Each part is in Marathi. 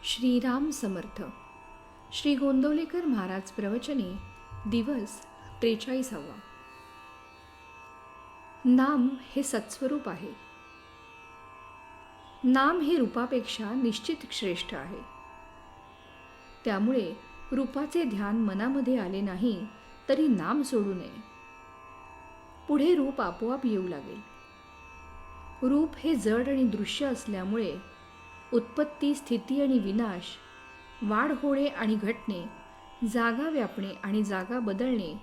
श्रीराम समर्थ. श्री गोंदवलेकर महाराज प्रवचने दिवस 43. नाम हे सत्स्वरूप आहे. नाम हे रूपापेक्षा निश्चित श्रेष्ठ आहे. त्यामुळे रूपाचे ध्यान मनामध्ये आले नाही तरी नाम सोडू नये. पुढे रूप आपोआप येऊ लागेल. रूप हे जड आणि दृश्य असल्यामुळे उत्पत्ती, स्थिती आणि विनाश, वाढ होणे आणि घटणे, जागा व्यापणे आणि जागा बदलणे,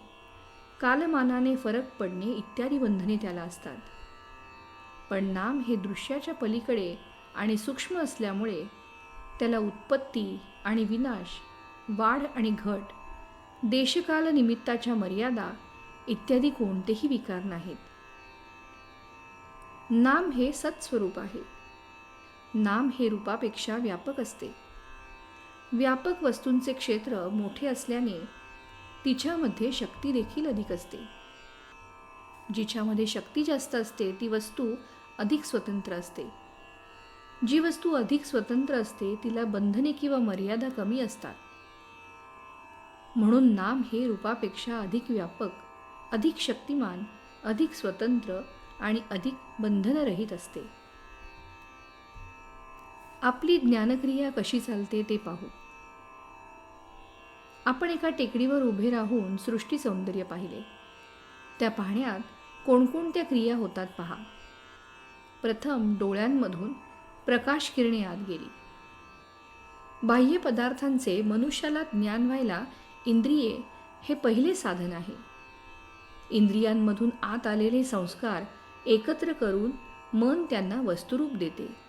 कालमानाने फरक पडणे इत्यादी बंधने त्याला असतात. पण नाम हे दृश्याच्या पलीकडे आणि सूक्ष्म असल्यामुळे त्याला उत्पत्ती आणि विनाश, वाढ आणि घट, देशकाल निमित्ताच्या मर्यादा इत्यादी कोणतेही विकार नाहीत. नाम हे सत्स्वरूप आहे. नाम हे रूपापेक्षा व्यापक असते. व्यापक वस्तूंचे क्षेत्र मोठे असल्याने तिच्यामध्ये शक्ती देखील अधिक असते. जिच्यामध्ये शक्ती जास्त असते ती वस्तू अधिक स्वतंत्र असते. जी वस्तू अधिक स्वतंत्र असते तिला बंधने किंवा मर्यादा कमी असतात. म्हणून नाम हे रूपापेक्षा अधिक व्यापक, अधिक शक्तिमान, अधिक स्वतंत्र आणि अधिक बंधनरहित असते. आपली ज्ञानक्रिया कशी चालते ते पाहू. आपण एका टेकडीवर उभे राहून सृष्टी सौंदर्य पाहिले. त्या पाहण्यात कोणकोणत्या क्रिया होतात पहा. प्रथम डोळ्यांमधून प्रकाश किरणे आत गेली. बाह्य पदार्थांचे मनुष्याला ज्ञान व्हायला इंद्रिये हे पहिले साधन आहे. इंद्रियांमधून आत आलेले संस्कार एकत्र करून मन त्यांना वस्तुरूप देते.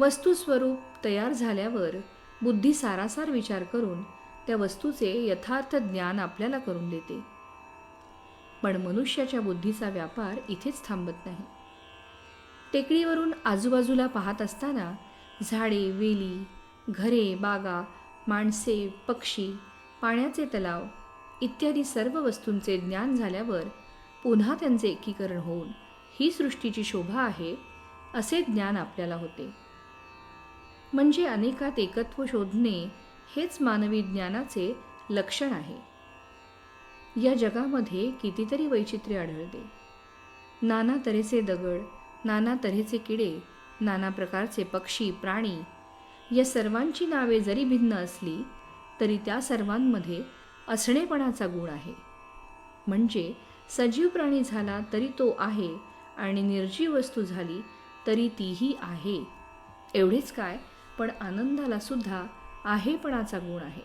वस्तुस्वरूप तयार झाल्यावर बुद्धी सारासार विचार करून त्या वस्तूचे यथार्थ ज्ञान आपल्याला करून देते. पण मनुष्याच्या बुद्धीचा व्यापार इथेच थांबत नाही. टेकडीवरून आजूबाजूला पाहत असताना झाडे, वेली, घरे, बागा, माणसे, पक्षी, पाण्याचे तलाव इत्यादी सर्व वस्तूंचे ज्ञान झाल्यावर पुन्हा त्यांचे एकीकरण होऊन ही सृष्टीची शोभा आहे असे ज्ञान आपल्याला होते. म्हणजे अनेकात एकत्व शोधणे हेच मानवी ज्ञानाचे लक्षण आहे. या जगामध्ये कितीतरी वैचित्र्य आढळते. नाना तऱ्हेचे दगड, नाना तऱ्हेचे किडे, नाना प्रकारचे पक्षी, प्राणी या सर्वांची नावे जरी भिन्न असली तरी त्या सर्वांमध्ये असणेपणाचा गुण आहे. म्हणजे सजीव प्राणी झाला तरी तो आहे आणि निर्जीव वस्तू झाली तरी तीही आहे. एवढेच काय, पण आनंदाला सुद्धा आहेपणाचा गुण आहे.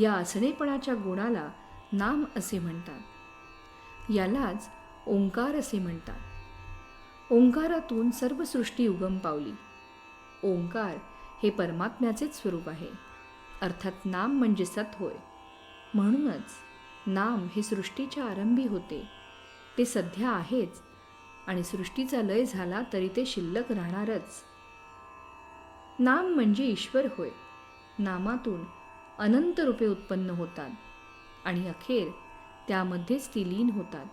या असणेपणाच्या गुणाला नाम असे म्हणतात. यालाच ओंकार असे म्हणतात. ओंकारातून सर्व सृष्टी उगम पावली. ओंकार हे परमात्म्याचेच स्वरूप आहे. अर्थात नाम म्हणजे सत होय. म्हणूनच नाम हे सृष्टीच्या आरंभी होते. ते सध्या आहेच आणि सृष्टीचा लय झाला तरी ते शिल्लक राहणारच. नाम म्हणजे ईश्वर होय. नामातून अनंत रूपे उत्पन्न होतात आणि अखेर त्यामध्येच ती लीन होतात.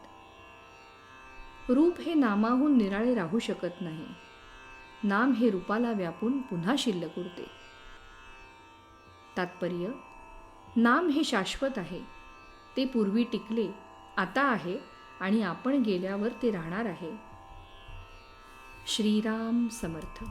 रूप हे नामाहून निराळे राहू शकत नाही. नाम हे रूपाला व्यापून पुन्हा शिल्लक उरते. तात्पर्य: नाम हे शाश्वत आहे. ते पूर्वी टिकले, आता आहे आणि आपण गेल्यावर ते राहणार आहे. श्रीराम समर्थ.